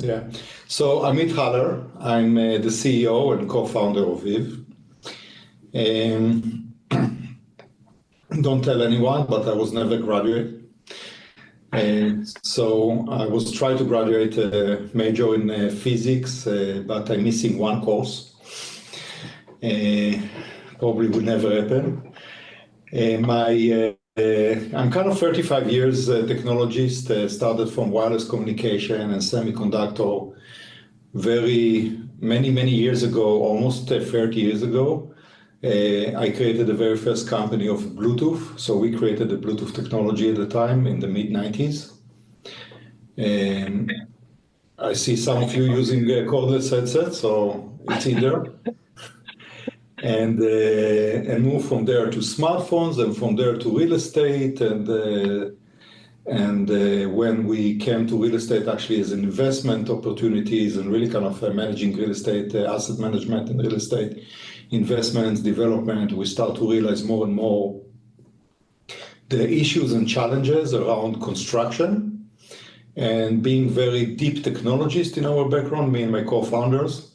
Yeah. So I'm Amit Haller. I'm the CEO and co-founder of Veev. Don't tell anyone, but I was never graduate. So I was trying to graduate a major in physics, but I'm missing one course. Probably would never happen. I'm kind of 35 years technologist, started from wireless communication and semiconductor many years ago, almost 30 years ago. I created the very first company of Bluetooth. So we created the Bluetooth technology at the time in the mid-90s. And I see some of you using cordless headsets, so it's in there. And move from there to smartphones, and from there to real estate. And when we came to real estate, actually as an investment opportunities and really kind of managing real estate, asset management and real estate investments, development, we start to realize more and more the issues and challenges around construction. And being very deep technologists in our background, me and my co-founders,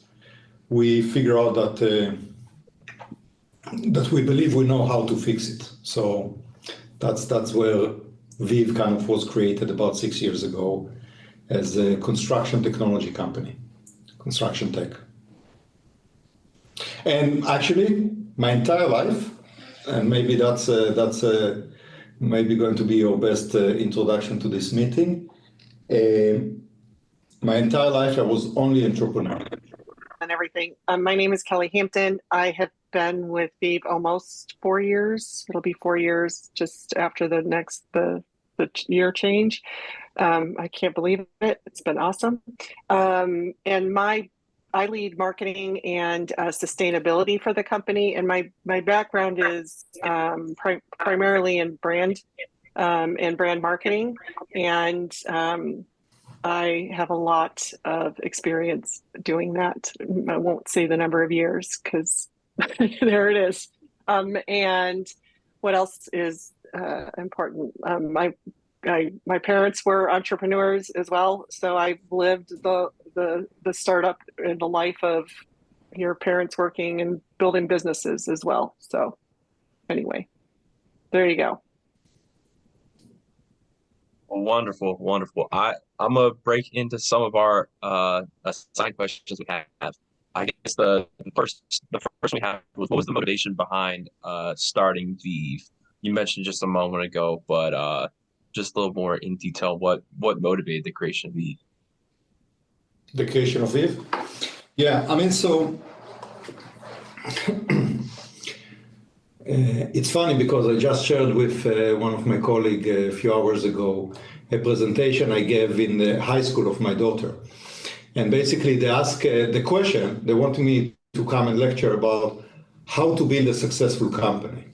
we figure out that we believe we know how to fix it. So that's where Veev kind of was created about 6 years ago as a construction technology company, construction tech. And actually, my entire life, and maybe that's maybe going to be your best introduction to this meeting. My entire life, I was only entrepreneur. And everything. My name is Kelly Hampton. I have been with Veev almost 4 years. It'll be 4 years just after the year change. I can't believe it. It's been awesome. And I lead marketing and sustainability for the company. And my background is primarily in brand and brand marketing. And I have a lot of experience doing that. I won't say the number of years because there it is. And what else is important? My parents were entrepreneurs as well, so I've lived the startup and the life of your parents working and building businesses as well. So anyway, there you go. Wonderful, wonderful. I'm gonna break into some of our assigned questions we have. I guess the first we have was, what was the motivation behind starting Veev? You mentioned just a moment ago, but just a little more in detail, what motivated the creation of Veev? The creation of Veev? Yeah, I mean, so it's funny because I just shared with one of my colleagues a few hours ago a presentation I gave in the high school of my daughter. And basically they asked the question, they wanted me to come and lecture about how to build a successful company.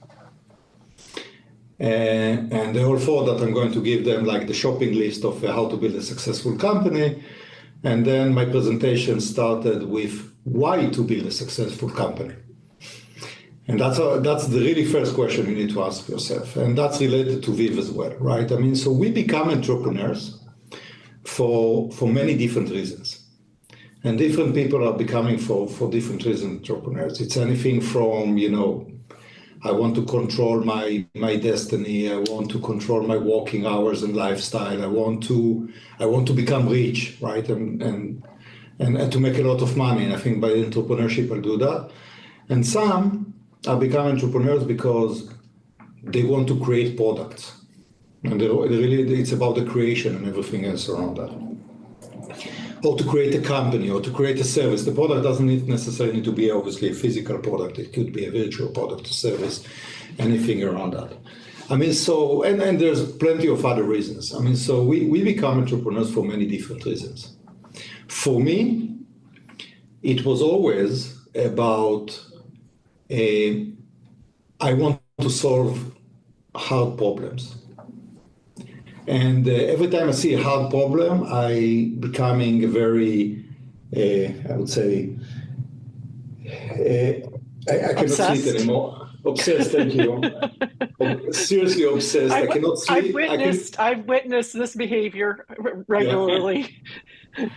And they all thought that I'm going to give them like the shopping list of how to build a successful company. And then my presentation started with why to build a successful company. And that's the really first question you need to ask yourself. And that's related to Veev as well, right? I mean, so we become entrepreneurs for many different reasons. And different people are becoming for different reasons entrepreneurs. It's anything from, I want to control my destiny. I want to control my working hours and lifestyle. I want to become rich, right? And to make a lot of money. And I think by entrepreneurship I'll do that. And some are become entrepreneurs because they want to create products. And it's about the creation and everything else around that. Or to create a company or to create a service. The product doesn't necessarily need to be obviously a physical product. It could be a virtual product, a service, anything around that. I mean, so, and there's plenty of other reasons. I mean, so we become entrepreneurs for many different reasons. For me, it was always about I want to solve hard problems. And every time I see a hard problem, I becoming very, I would say, I cannot sleep anymore. Obsessed, thank you. Seriously obsessed. I cannot sleep. I've witnessed this behavior regularly. Yeah.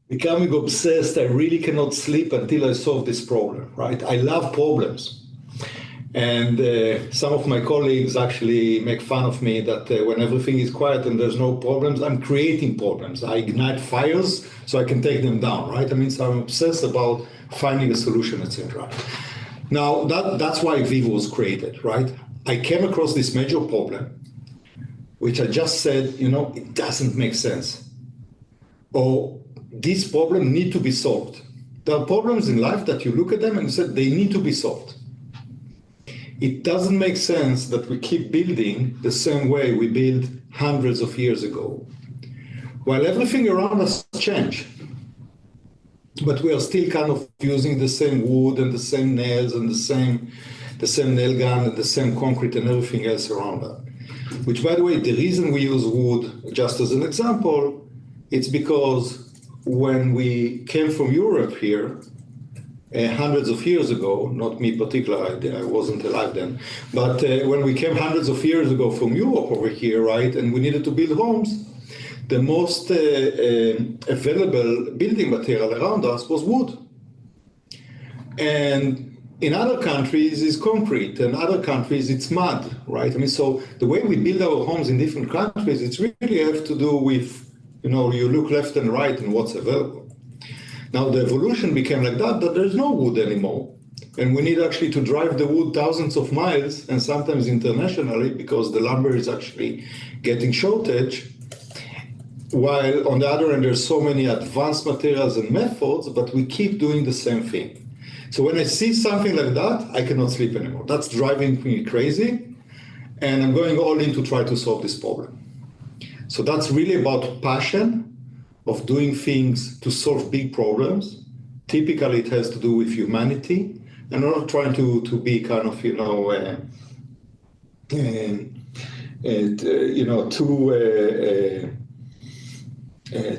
becoming obsessed. I really cannot sleep until I solve this problem, right? I love problems. And some of my colleagues actually make fun of me that when everything is quiet and there's no problems, I'm creating problems. I ignite fires so I can take them down, right? I mean, so I'm obsessed about finding a solution, etc. Now, that's why Veev was created, right? I came across this major problem, which I just said, it doesn't make sense. Or this problem need to be solved. There are problems in life that you look at them and you say they need to be solved. It doesn't make sense that we keep building the same way we built hundreds of years ago, while everything around us changed. But we are still kind of using the same wood and the same nails and the same nail gun and the same concrete and everything else around us. Which, by the way, the reason we use wood, just as an example, it's because when we came from Europe here, hundreds of years ago, not me particularly, I wasn't alive then, but when we came hundreds of years ago from Europe over here, right, and we needed to build homes, the most available building material around us was wood. And in other countries, it's concrete, and other countries, it's mud, right? I mean, so the way we build our homes in different countries, it's really have to do with, you look left and right and what's available. Now, the evolution became like that there's no wood anymore. And we need actually to drive the wood thousands of miles and sometimes internationally because the lumber is actually getting shortage. While on the other end, there's so many advanced materials and methods, but we keep doing the same thing. So when I see something like that, I cannot sleep anymore. That's driving me crazy. And I'm going all in to try to solve this problem. So that's really about passion of doing things to solve big problems. Typically, it has to do with humanity, and not trying to be kind of,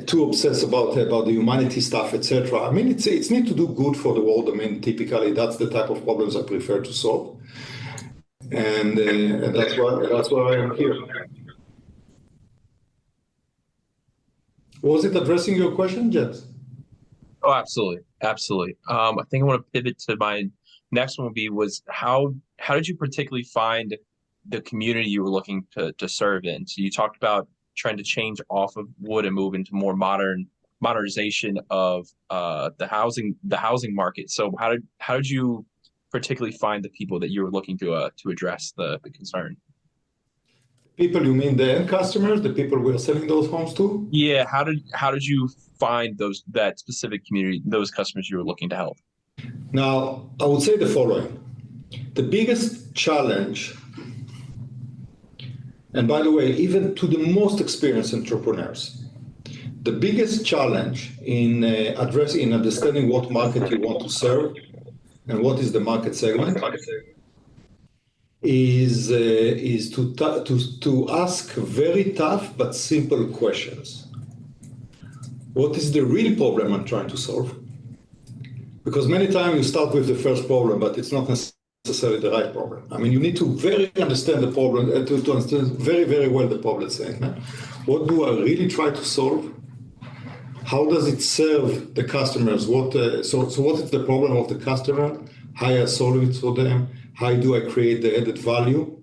too obsessed about the humanity stuff, etc. I mean, it's need to do good for the world. I mean, typically, that's the type of problems I prefer to solve, and that's why I am here. Was it addressing your question, Jens? Oh, absolutely. Absolutely. I think I want to pivot to my next one was how did you particularly find the community you were looking to serve in? So you talked about trying to change off of wood and move into more modernization of the housing market. So how did you particularly find the people that you were looking to address the concern? People, you mean the end customers, the people we are selling those homes to? Yeah. How did you find that specific community, those customers you were looking to help? Now, I would say the following. The biggest challenge, and by the way, even to the most experienced entrepreneurs, the biggest challenge in understanding what market you want to serve and what is the market segment is to ask very tough but simple questions. What is the real problem I'm trying to solve? Because many times you start with the first problem, but it's not necessarily the right problem. I mean, you need to very understand the problem, to understand very, very well the problem statement. What do I really try to solve? How does it serve the customers? So what is the problem of the customer? How I solve it for them? How do I create the added value?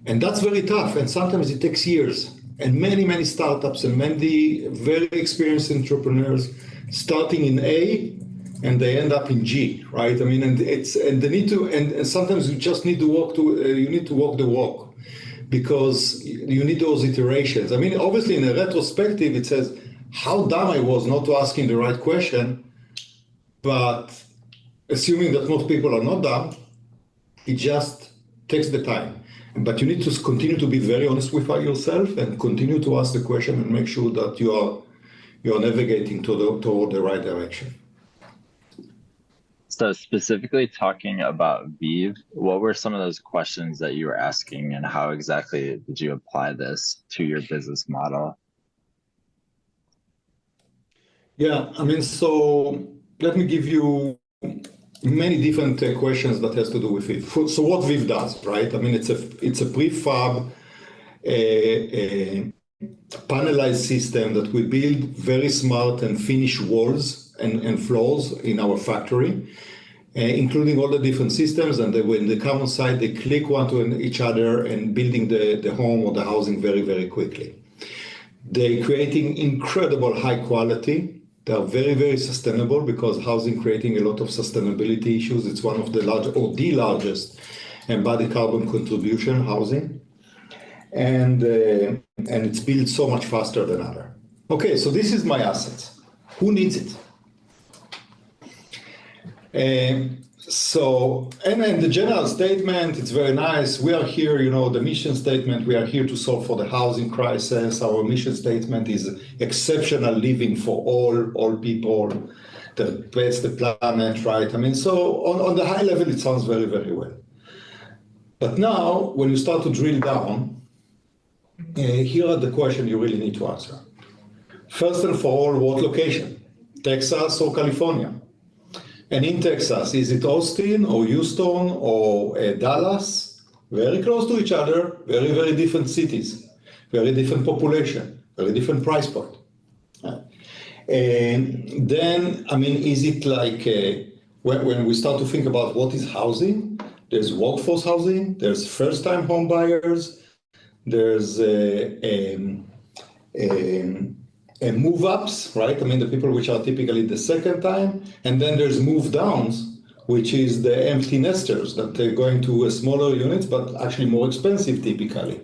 And that's very tough, and sometimes it takes years. And many, many startups and many very experienced entrepreneurs starting in A, and they end up in G, right? I mean, and sometimes you just need to walk the walk, because you need those iterations. I mean, obviously, in a retrospective, it says how dumb I was not to asking the right question, but assuming that most people are not dumb, it just takes the time. But you need to continue to be very honest with yourself and continue to ask the question and make sure that you are navigating toward the right direction. So specifically talking about Veev, what were some of those questions that you were asking, and how exactly did you apply this to your business model? Yeah, I mean, so let me give you many different questions that has to do with Veev. So what Veev does, right? I mean, it's a prefab panelized system that we build very smart and finished walls and floors in our factory, including all the different systems. And when they come on site, they click one to each other and building the home or the housing very, very quickly. They're creating incredible high quality. They are very, very sustainable because housing creating a lot of sustainability issues. It's one of the largest embodied carbon contribution housing. And it's built so much faster than other. Okay, so this is my assets. Who needs it? And the general statement, it's very nice. We are here, the mission statement, we are here to solve for the housing crisis. Our mission statement is exceptional living for all people, the best, the planet, right? I mean, so on the high level, it sounds very, very well. But now, when you start to drill down, here are the questions you really need to answer. First and for all, what location? Texas or California? And in Texas, is it Austin or Houston or Dallas? Very close to each other, very, very different cities, very different population, very different price point. And then, I mean, is it like when we start to think about what is housing, there's workforce time there's first-time home buyers, there's move-ups, right? I mean, the people which are typically the second time, and then there's move-downs, which is the empty nesters that they're going to smaller units, but actually more expensive typically.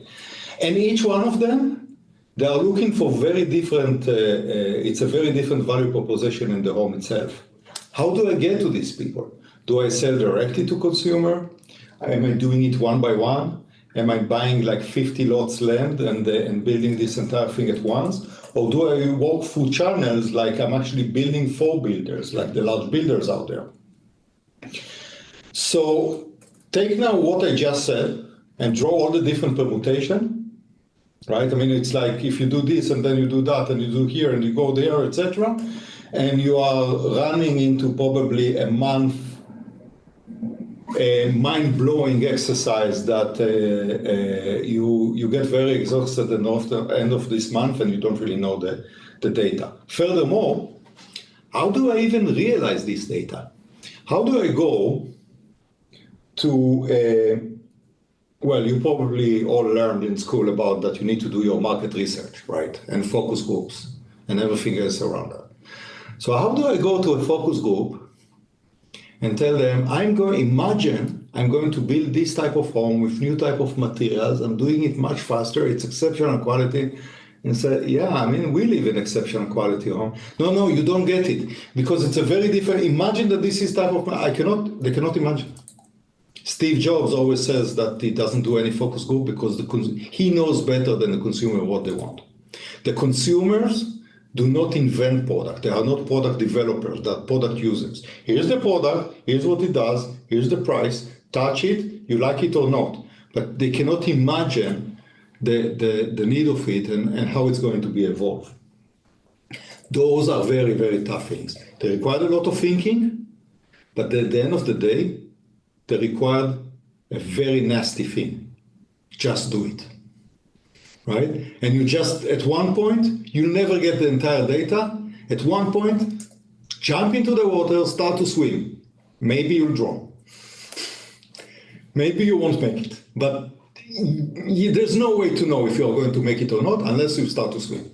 And each one of them, they are looking for very different, it's a very different value proposition in the home itself. How do I get to these people? Do I sell directly to consumer? Am I doing it one by one? Am I buying like 50 lots land and building this entire thing at once? Or do I walk through channels like I'm actually building for builders, like the large builders out there? So take now what I just said and draw all the different permutation, right? I mean, it's like if you do this and then you do that and you do here and you go there, etc. And you are running into probably a month, a mind-blowing exercise that you get very exhausted at the end of this month and you don't really know the data. Furthermore, how do I even realize this data? How do I go to, well, you probably all learned in school about that you need to do your market research, right? And focus groups and everything else around that. So how do I go to a focus group and tell them, I'm going to build this type of home with new type of materials. I'm doing it much faster. It's exceptional quality. And say, yeah, I mean, we live in exceptional quality home. No, you don't get it because it's a very different. Imagine that this is type of, they cannot imagine. Steve Jobs always says that he doesn't do any focus group because he knows better than the consumer what they want. The consumers do not invent product. They are not product developers, they're product users. Here's the product, here's what it does, here's the price, touch it, you like it or not. But they cannot imagine the need of it and how it's going to be evolved. Those are very, very tough things. They require a lot of thinking, but at the end of the day, they require a very nasty thing. Just do it. Right? And you just, at one point, you'll never get the entire data. At one point, jump into the water, start to swim. Maybe you'll drown. Maybe you won't make it. But there's no way to know if you're going to make it or not unless you start to swim.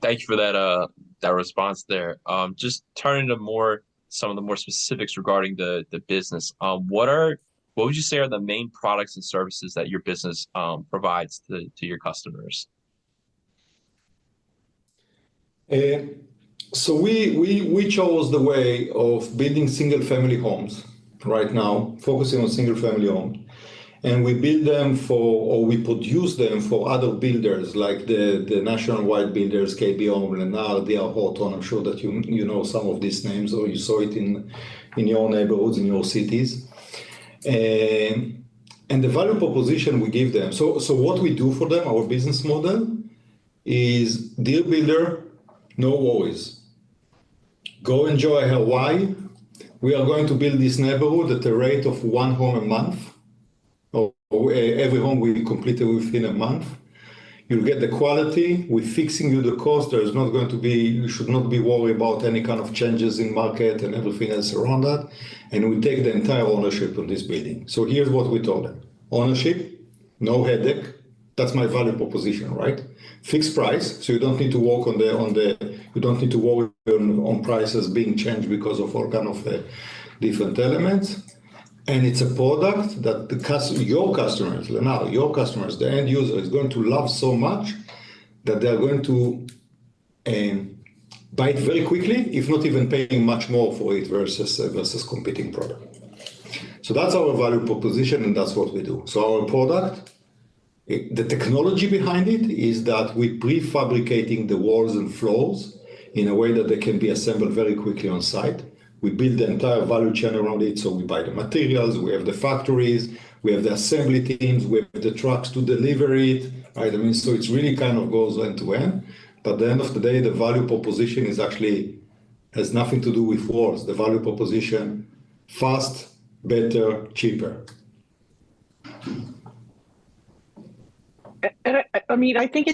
Thank you for that response there. Just turning to some of the more specifics regarding the business. What would you say are the main products and services that your business provides to your customers? So we chose the way of building single-family homes right now, focusing on single-family homes. And we build them we produce them for other builders like the nationwide builders, KB Home, Lennar, DR Horton. I'm sure that you know some of these names or you saw it in your neighborhoods, in your cities. And the value proposition we give them. So what we do for them, our business model is, dear builder, no worries. Go enjoy Hawaii. We are going to build this neighborhood at a rate of one home a month or every home we completed within a month. You'll get the quality. We're fixing you the cost. There is not going to be, you should not be worried about any kind of changes in market and everything else around that. And we take the entire ownership of this building. So here's what we told them. Ownership, no headache. That's my value proposition, right? Fixed price, so you don't need to work you don't need to worry on prices being changed because of all kind of different elements. And it's a product that your customers, Leonardo, your customers, the end user is going to love so much that they're going to buy it very quickly, if not even paying much more for it versus competing product. So that's our value proposition, and that's what we do. So our product, the technology behind it is that we're prefabricating the walls and floors in a way that they can be assembled very quickly on site. We build the entire value chain around it, so we buy the materials, we have the factories, we have the assembly teams, we have the trucks to deliver it, right? I mean, so it's really kind of goes end to end. But at the end of the day, the value proposition is actually has nothing to do with walls. The value proposition, fast, better, cheaper. And I mean, I think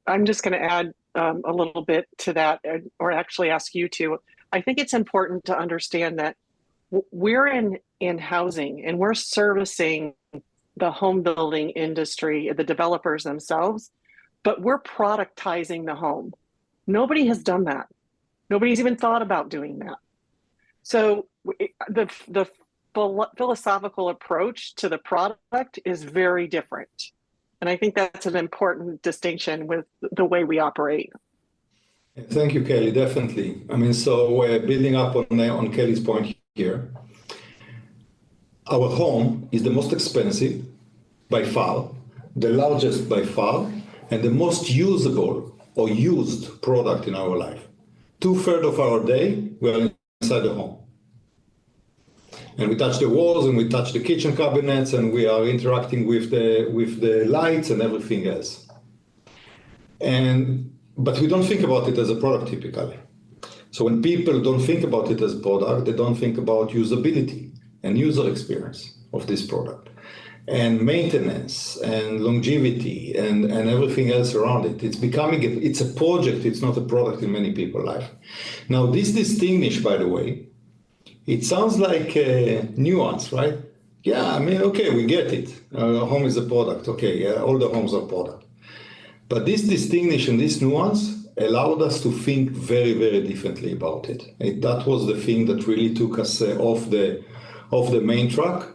I'm just going to add a little bit to that, or actually ask you to. I think it's important to understand that we're in housing and we're servicing the home building industry, the developers themselves, but we're productizing the home. Nobody has done that. Nobody's even thought about doing that. So the philosophical approach to the product is very different. And I think that's an important distinction with the way we operate. Thank you, Kelly. Definitely. I mean, so building up on Kelly's point here, our home is the most expensive by far, the largest by far, and the most usable or used product in our life. 2/3 of our day, we're inside the home. And we touch the walls and we touch the kitchen cabinets and we are interacting with the lights and everything else. But we don't think about it as a product typically. So when people don't think about it as a product, they don't think about usability and user experience of this product and maintenance and longevity and everything else around it. It's a project, it's not a product in many people's life. Now this distinguish, by the way, it sounds like a nuance, right? Yeah, I mean, okay, we get it. Home is a product. Okay, yeah, all the homes are product. But this distinction, this nuance allowed us to think very, very differently about it. That was the thing that really took us off the main track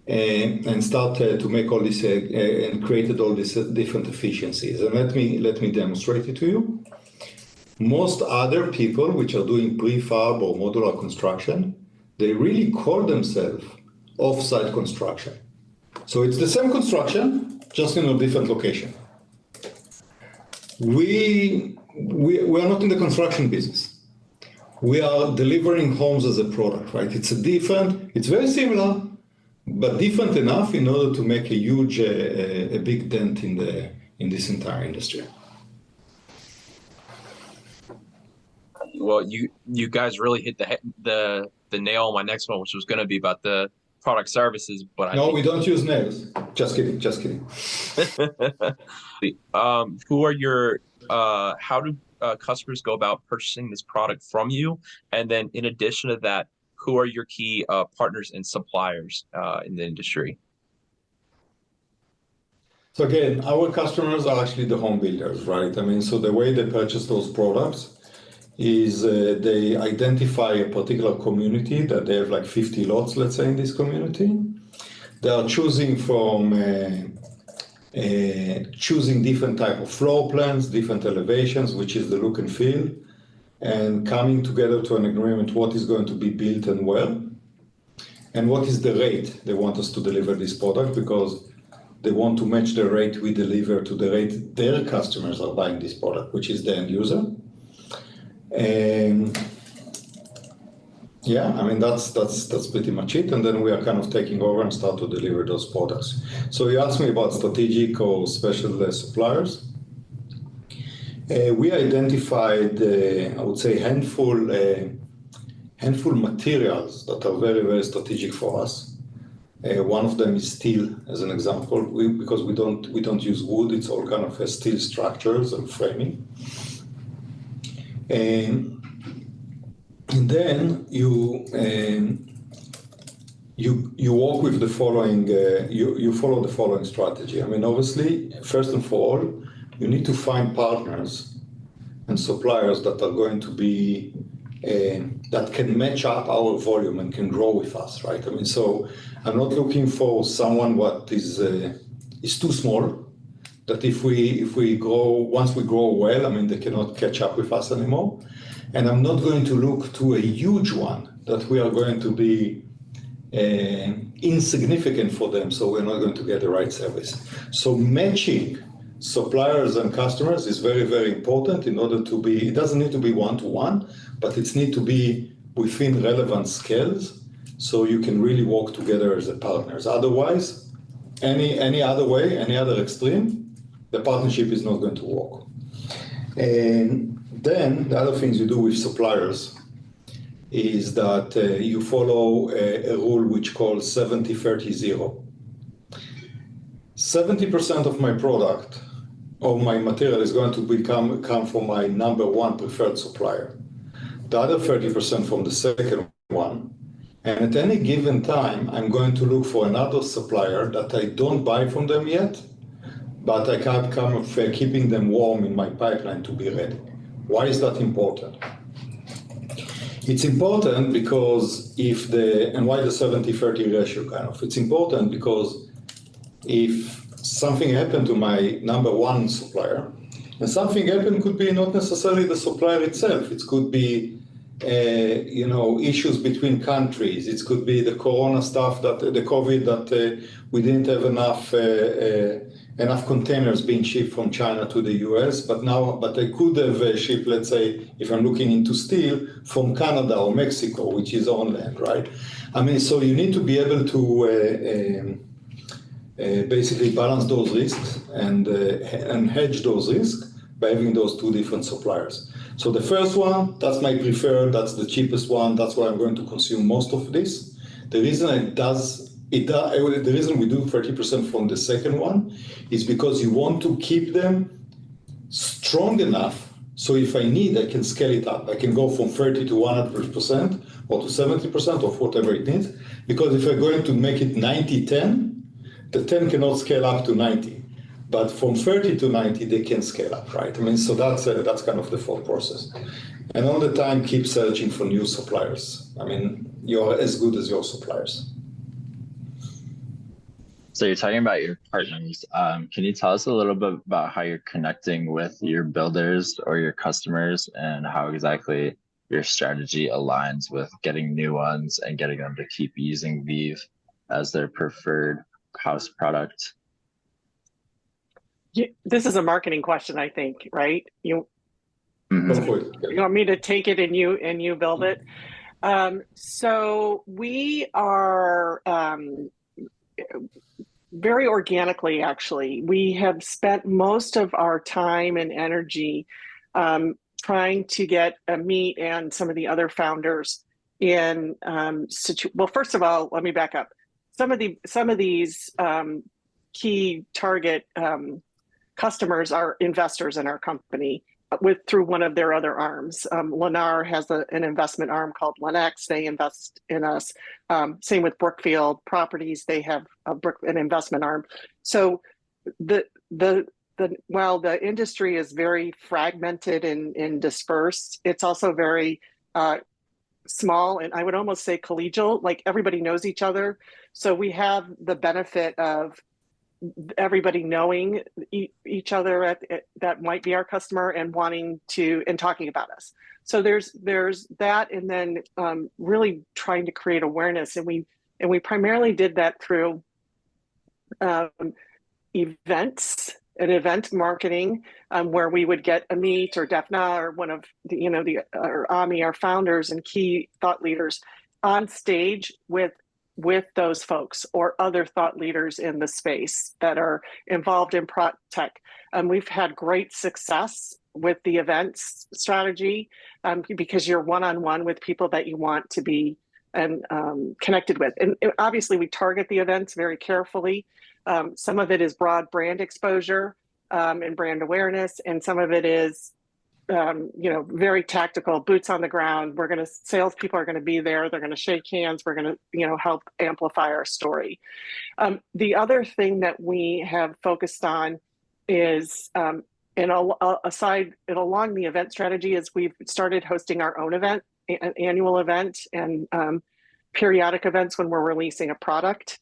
and started to make all this and created all these different efficiencies. And let me demonstrate it to you. Most other people which are doing prefab or modular construction, they really call themselves off-site construction. So it's the same construction, just in a different location. We are not in the construction business. We are delivering homes as a product, right? It's very similar, but different enough in order to make a big dent in this entire industry. Well, you guys really hit the nail on my next one, which was going to be about the product services. But we don't use nails. Just kidding. Who are your? How do customers go about purchasing this product from you? And then, in addition to that, who are your key partners and suppliers in the industry? So again, our customers are actually the home builders, right? I mean, so the way they purchase those products is they identify a particular community that they have like 50 lots, let's say, in this community. They are choosing from different type of floor plans, different elevations, which is the look and feel, and coming together to an agreement what is going to be built and where, and what is the rate they want us to deliver this product, because they want to match the rate we deliver to the rate their customers are buying this product, which is the end user. Yeah, I mean, that's pretty much it. And then we are kind of taking over and start to deliver those products. So you asked me about strategic or special suppliers. We identified, I would say, handful materials that are very, very strategic for us. One of them is steel, as an example, because we don't use wood. It's all kind of steel structures and framing. And then you work with the following. You follow the following strategy. I mean, obviously, first and for all, you need to find partners and suppliers that are going to be that can match up our volume and can grow with us, right? I mean, so I'm not looking for someone what is too small. That if we grow, once we grow well, I mean, they cannot catch up with us anymore. And I'm not going to look to a huge one that we are going to be insignificant for them, so we're not going to get the right service. So matching suppliers and customers is very, very important in order to be, it doesn't need to be one-to-one, but it needs to be within relevant scales so you can really work together as a partners. Otherwise, any other way, any other extreme, the partnership is not going to work. And then the other things you do with suppliers is that you follow a rule which calls 70-30-0. 70% of my product or my material is going to come from my number one preferred supplier. The other 30% from the second one. And at any given time, I'm going to look for another supplier that I don't buy from them yet, but I can't come of keeping them warm in my pipeline to be ready. Why is that important? It's important because and why the 70-30 ratio kind of? It's important because if something happened to my number one supplier, and something happened could be not necessarily the supplier itself. It could be, issues between countries. It could be the Corona stuff, the COVID, that we didn't have enough containers being shipped from China to the US, but I could have shipped, let's say, if I'm looking into steel, from Canada or Mexico, which is on land, right? I mean, so you need to be able to basically balance those risks and hedge those risks by having those two different suppliers. So the first one, that's my preferred, that's the cheapest one, that's where I'm going to consume most of this. The reason the reason we do 30% from the second one is because you want to keep them strong enough so if I need, I can scale it up. I can go from 30 to 100% or to 70% or whatever it needs. Because if I'm going to make it 90-10, the 10 cannot scale up to 90. But from 30 to 90, they can scale up, right? I mean, so that's kind of the thought process. And all the time, keep searching for new suppliers. I mean, you're as good as your suppliers. So you're talking about your partners. Can you tell us a little bit about how you're connecting with your builders or your customers and how exactly your strategy aligns with getting new ones and getting them to keep using Veev as their preferred house product? This is a marketing question, I think, right? You want me to take it and you build it? So we are very organically, actually. We have spent most of our time and energy trying to get Amit and some of the other founders in well, first of all, let me back up. Some of these key target customers are investors in our company through one of their other arms. Lennar has an investment arm called Lenx. They invest in us. Same with Brookfield Properties. They have an investment arm. So while the industry is very fragmented and dispersed, it's also very small, and I would almost say collegial, like everybody knows each other. So we have the benefit of everybody knowing each other that might be our customer and wanting to and talking about us. So there's that, and then really trying to create awareness, and we primarily did that through events and event marketing, where we would get Amit or Defna or one of or Ami, our founders and key thought leaders, on stage with those folks or other thought leaders in the space that are involved in prop tech. We've had great success with the events strategy because you're one-on-one with people that you want to be connected with. And obviously, we target the events very carefully. Some of it is broad brand exposure and brand awareness, and some of it is very tactical, boots on the ground. Salespeople are going to be there. They're going to shake hands. We're going to, help amplify our story. The other thing that we have focused on is, along the event strategy, is we've started hosting our own event, an annual event, and periodic events when we're releasing a product.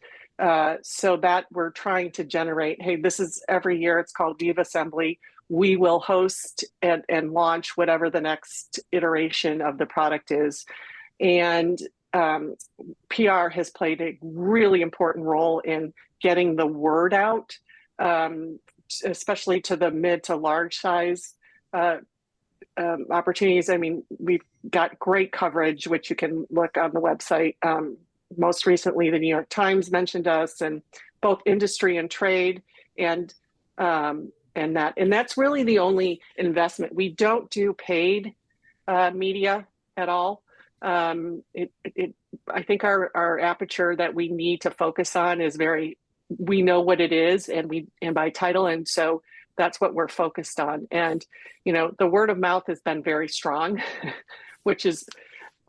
So that we're trying to generate, hey, this is every year. It's called Veev Assembly. We will host and launch whatever the next iteration of the product is. And PR has played a really important role in getting the word out, especially to the mid to large size opportunities. I mean, we've got great coverage, which you can look on the website. Most recently, the New York Times mentioned us, and both industry and trade, and that's really the only investment. We don't do paid media at all. I think our aperture that we need to focus on is we know what it is, and by title, and so that's what we're focused on. And the word of mouth has been very strong, which is,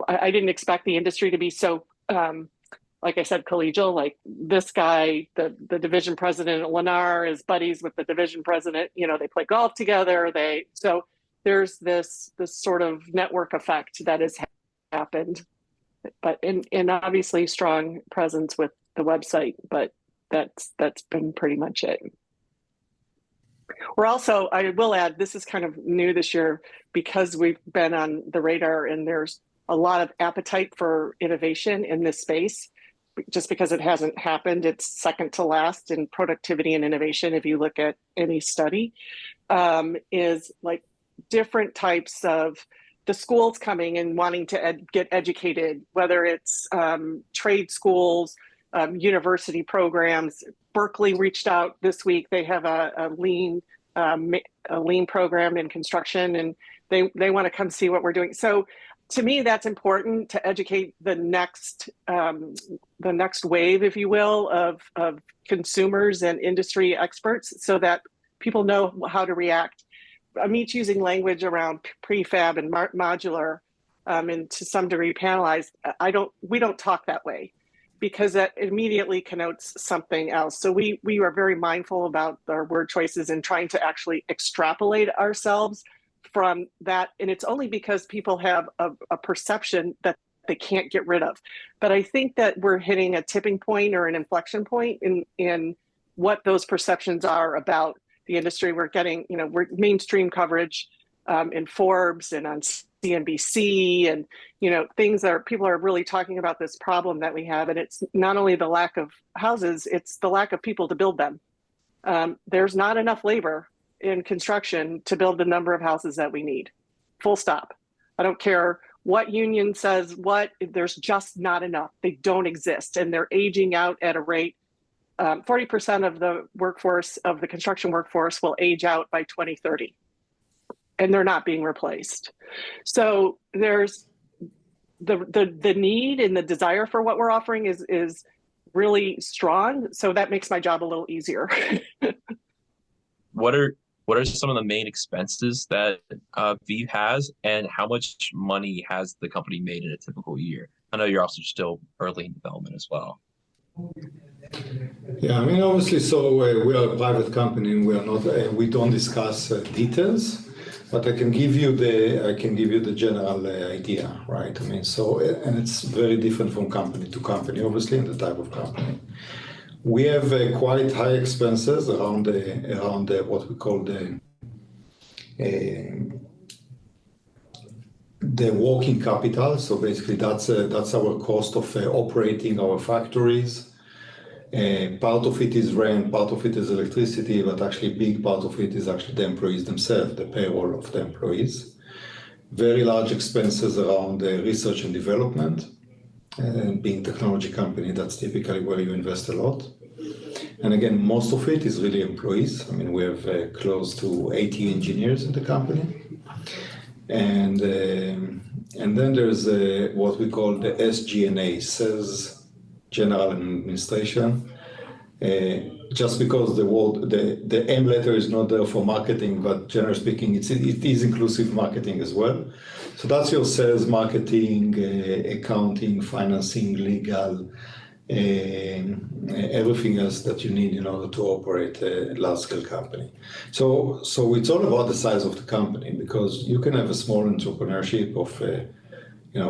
I didn't expect the industry to be so like I said, collegial. Like this guy, the division president at Lennar, is buddies with the division president. They play golf together. So there's this sort of network effect that has happened, but and obviously strong presence with the website. But that's been pretty much it. We're also, I will add, this is kind of new this year because we've been on the radar, and there's a lot of appetite for innovation in this space. Just because it hasn't happened, it's second to last in productivity and innovation. If you look at any study, is like different types of the schools coming and wanting to get educated, whether it's trade schools, university programs. Berkeley reached out this week. They have a lean program in construction, and they want to come see what we're doing. So to me, that's important to educate the next wave, if you will, of consumers and industry experts, so that people know how to react. I'm each using language around prefab and modular, and to some degree panelized. We don't talk that way, because that immediately connotes something else. So we are very mindful about our word choices and trying to actually extrapolate ourselves from that. And it's only because people have a perception that they can't get rid of. But I think that we're hitting a tipping point or an inflection point in what those perceptions are about the industry. We're getting, we're mainstream coverage in Forbes and on CNBC, and things that people are really talking about this problem that we have. And it's not only the lack of houses, it's the lack of people to build them. There's not enough labor in construction to build the number of houses that we need. Full stop. I don't care what union says what, there's just not enough. They don't exist, and they're aging out at a rate. 40% of the workforce, of the construction workforce, will age out by 2030. And they're not being replaced. So there's the need and the desire for what we're offering is really strong. So that makes my job a little easier. What are some of the main expenses that Veev has, and how much money has the company made in a typical year? I know you're also still early in development as well. Yeah, I mean, obviously, so we are a private company, and we don't discuss details. But I can give you the general idea, right? I mean, and it's very different from company to company, obviously, and the type of company. We have quite high expenses around what we call the working capital. So basically, that's our cost of operating our factories. Part of it is rent, part of it is electricity, but actually a big part of it is actually the employees themselves, the payroll of the employees. Very large expenses around research and development. And being a technology company, that's typically where you invest a lot. And again, most of it is really employees. I mean, we have close to 80 engineers in the company. And And then there's what we call the SG&A, Sales General Administration. Just because the M letter is not there for marketing, but generally speaking, it is inclusive marketing as well. So that's your sales, marketing, accounting, financing, legal, everything else that you need in order to operate a large-scale company. So it's all about the size of the company, because you can have a small entrepreneurship of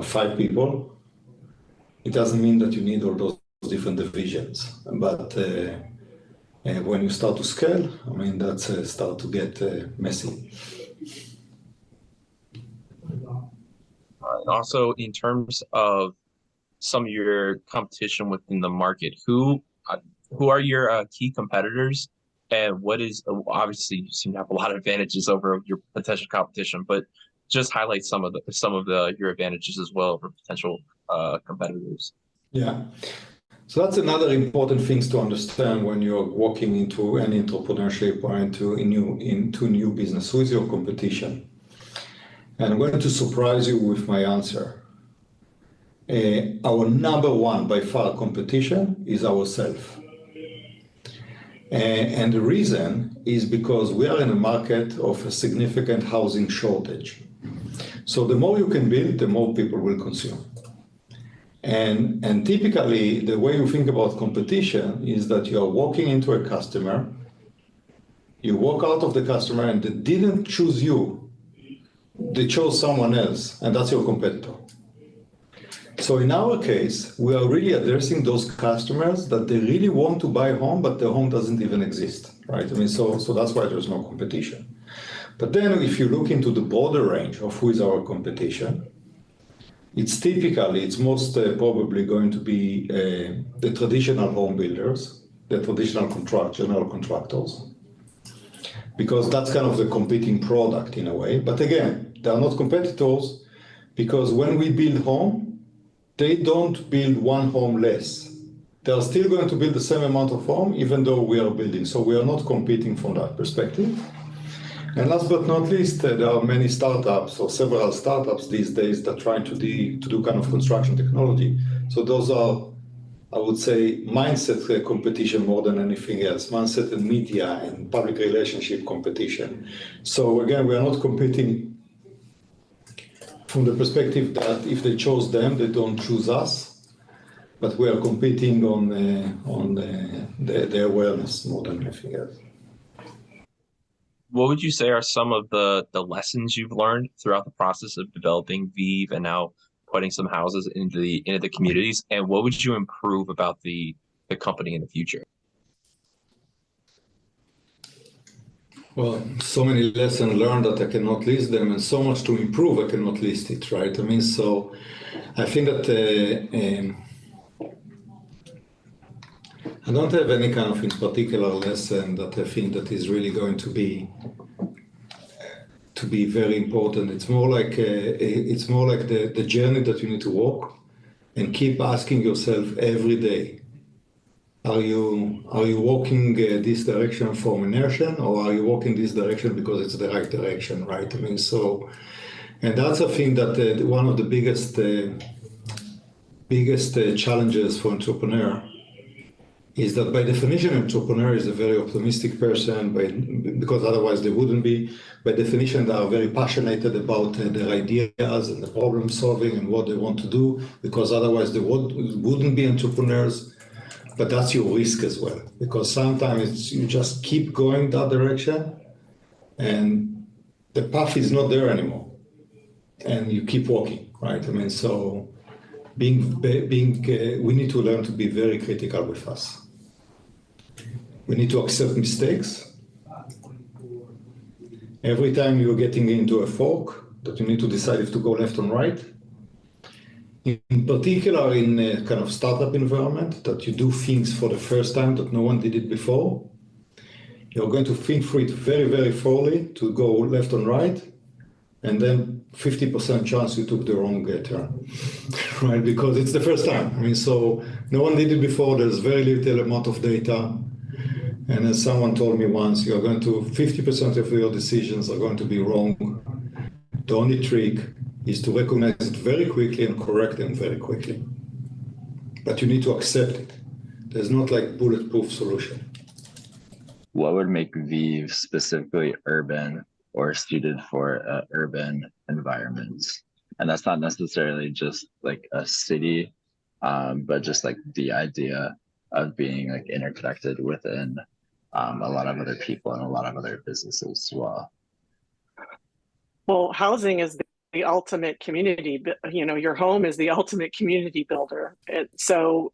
5 people. It doesn't mean that you need all those different divisions, but when you start to scale, I mean, that's start to get messy. And also, in terms of some of your competition within the market, who are your key competitors, and what is obviously you seem to have a lot of advantages over your potential competition, but just highlight some of your advantages as well over potential competitors. Yeah. So that's another important thing to understand when you're walking into any entrepreneurship or into a new business. Who is your competition? And I'm going to surprise you with my answer. Our number one by far competition is ourselves. And the reason is because we are in a market of a significant housing shortage. So the more you can build, the more people will consume. And typically, the way you think about competition is that you are walking into a customer, you walk out of the customer, and they didn't choose you, they chose someone else, and that's your competitor. So in our case, we are really addressing those customers that they really want to buy a home, but the home doesn't even exist, right? I mean, so that's why there's no competition. But then if you look into the broader range of who is our competition, it's most probably going to be the traditional home builders, the traditional general contractors, because that's kind of the competing product in a way. But again, they are not competitors, because when we build home, they don't build one home less. They are still going to build the same amount of home, even though we are building. So we are not competing from that perspective. And last but not least, there are many startups or several startups these days that are trying to do kind of construction technology. So those are, I would say, mindset competition more than anything else, mindset and media and public relationship competition. So again, we are not competing from the perspective that if they chose them, they don't choose us, but we are competing on the awareness more than anything else. What would you say are some of the lessons you've learned throughout the process of developing Veev and now putting some houses into the communities? And what would you improve about the company in the future? Well, so many lessons learned that I cannot list them, and so much to improve, I cannot list it, right? I mean, so I think that I don't have any kind of in particular lesson that I think that is really going to be very important. It's more like the journey that you need to walk, and keep asking yourself every day: Are you walking this direction from inertia, or are you walking this direction because it's the right direction, right? I mean, so, and that's a thing that one of the biggest challenges for entrepreneur is that by definition, entrepreneur is a very optimistic person, because otherwise they wouldn't be. By definition, they are very passionate about their ideas and the problem solving and what they want to do, because otherwise they wouldn't be entrepreneurs. But that's your risk as well, because sometimes you just keep going that direction and the path is not there anymore, and you keep walking, right? I mean, so we need to learn to be very critical with us. We need to accept mistakes. Every time you're getting into a fork, that you need to decide if to go left or right. In particular, in a kind of startup environment, that you do things for the first time that no one did it before. You're going to think through it very, very thoroughly to go left and right, and then 50% chance you took the wrong turn, right? Because it's the first time. I mean, so no one did it before. There's very little amount of data. And as someone told me once, 50% of your decisions are going to be wrong. The only trick is to recognize it very quickly and correct them very quickly. But you need to accept it. There's not like bulletproof solution. What would make Veev specifically urban or suited for urban environments? And that's not necessarily just like a city, but just like the idea of being like interconnected within a lot of other people and a lot of other businesses as well. Well, housing is the ultimate community. Your home is the ultimate community builder. And so,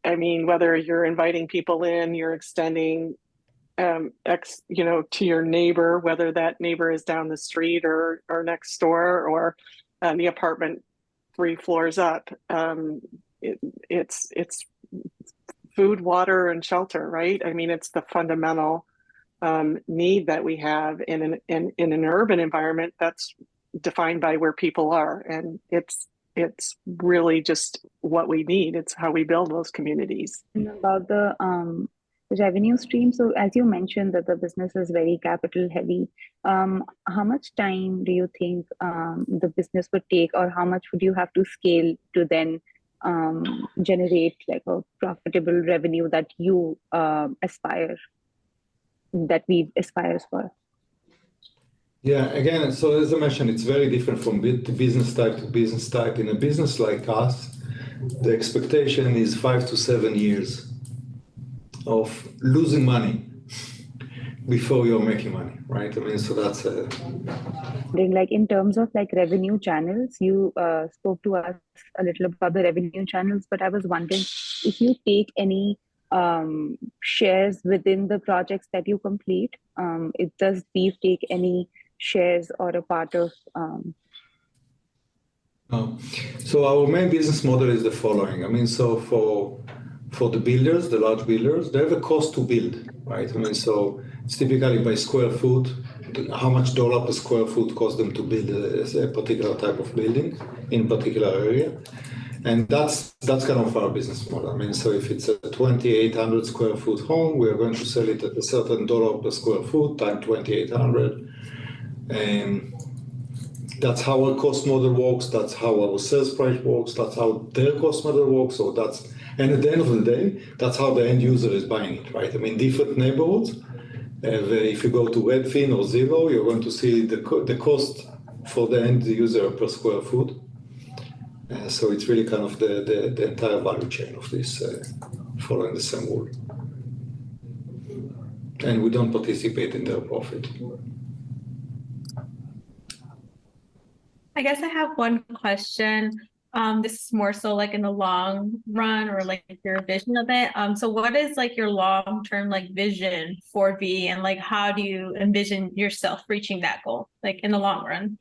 I mean, whether you're inviting people in, you're extending to your neighbor, whether that neighbor is down the street or next door or the apartment 3 floors up. It's food, water, and shelter, right? I mean, it's the fundamental need that we have in an urban environment that's defined by where people are, and it's really just what we need. It's how we build those communities. About the revenue stream, so as you mentioned that the business is very capital heavy, how much time do you think the business would take, or how much would you have to scale to then generate like a profitable revenue that you that we aspires for? Yeah, again, so as I mentioned, it's very different from business type to business type. In a business like us, the expectation is 5 to 7 years of losing money before you're making money, right? I mean, so that's like in terms of like revenue channels, you spoke to us a little about the revenue channels, but I was wondering if you take any shares within the projects that you complete. Does Veev take any shares or a part of? So our main business model is the following. I mean, so for the builders, the large builders, they have a cost to build, right? I mean, so it's typically by square foot, how much dollar per square foot costs them to build a particular type of building in a particular area. And that's kind of our business model. I mean, so if it's a 2,800 square foot home, we are going to sell it at a certain dollar per square foot times 2,800. And that's how our cost model works. That's how our sales price works. That's how their cost model works. And at the end of the day, that's how the end user is buying it, right? I mean, different neighborhoods. If you go to Redfin or Zillow, you're going to see the cost for the end user per square foot. So it's really kind of the entire value chain of this, following the same rule. And we don't participate in their profit. I guess I have one question. This is more so like in the long run, or like your vision of it. So what is like your long-term like vision for V, and like how do you envision yourself reaching that goal, like in the long run?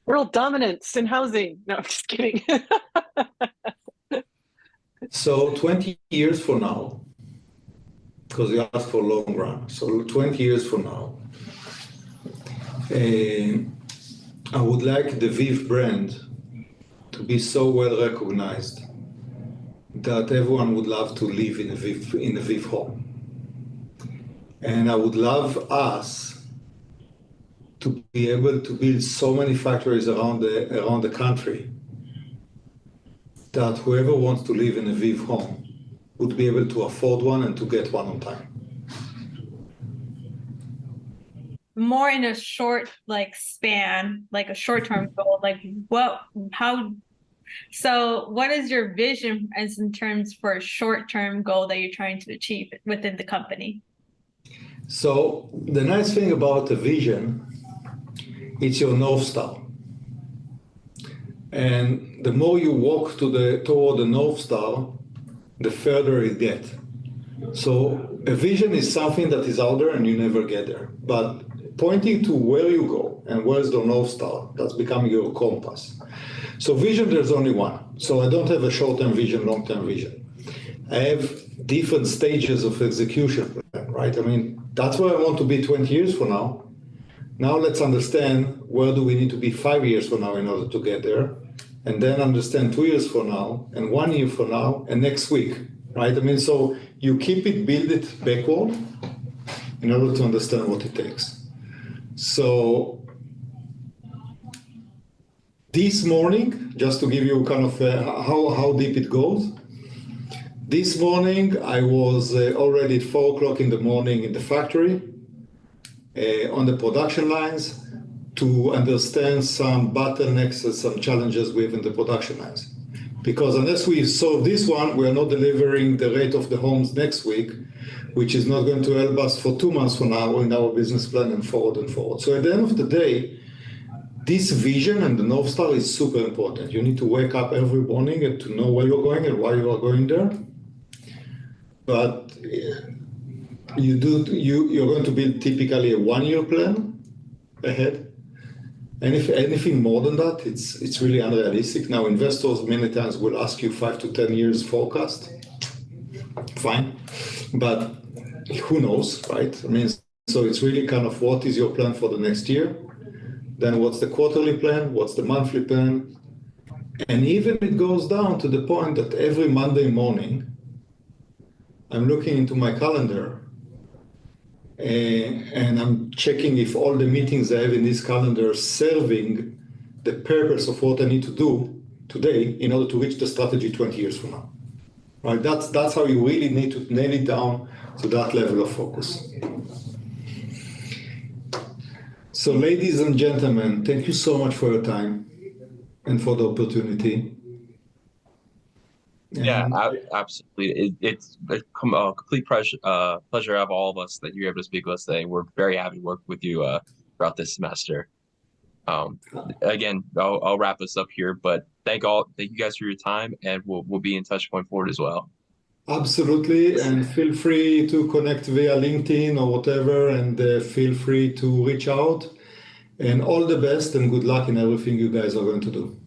World dominance in housing. No, I'm just kidding. So 20 years from now, because you asked for long run. So 20 years from now, I would like the Veev brand to be so well recognized that everyone would love to live in a Veev home. And I would love us to be able to build so many factories around the country that whoever wants to live in a Veev home would be able to afford one and to get one on time. More in a short like span, like a short-term goal, like so what is your vision as in terms for a short-term goal that you're trying to achieve within the company? So the nice thing about a vision, it's your North Star. And the more you walk toward the North Star, the further it gets. So a vision is something that is out there and you never get there. But pointing to where you go and where's the North Star, that's becoming your compass. So vision, there's only one. So I don't have a short-term vision, long-term vision. I have different stages of execution plan, right? I mean, that's where I want to be 20 years from now. Now let's understand where do we need to be 5 years from now in order to get there, and then understand 2 years from now, and 1 year from now, and next week, right? I mean, so you build it backward in order to understand what it takes. So This morning, just to give you kind of how deep it goes, this morning I was already at 4 o'clock in the morning in the factory on the production lines to understand some bottlenecks and some challenges within the production lines. Because unless we solve this one, we are not delivering the rate of the homes next week, which is not going to help us for 2 months from now in our business plan and forward and forward. So at the end of the day, this vision and the North Star is super important. You need to wake up every morning and to know where you're going and why you are going there. But you're going to build typically a 1-year plan ahead. And if anything more than that, it's really unrealistic. Now, investors many times will ask you 5 to 10 years forecast. Fine. But who knows, right? I mean, so it's really kind of what is your plan for the next year? Then what's the quarterly plan? What's the monthly plan? And even it goes down to the point that every Monday morning, I'm looking into my calendar and I'm checking if all the meetings I have in this calendar are serving the purpose of what I need to do today in order to reach the strategy 20 years from now. Right? That's how you really need to nail it down to that level of focus. So ladies and gentlemen, thank you so much for your time and for the opportunity. Yeah, absolutely. It's a complete pleasure of all of us that you're able to speak with us today. We're very happy to work with you throughout this semester. Again, I'll wrap this up here, but thank you guys for your time, and we'll be in touch going forward as well. Absolutely, and feel free to connect via LinkedIn or whatever, and feel free to reach out. And all the best and good luck in everything you guys are going to do.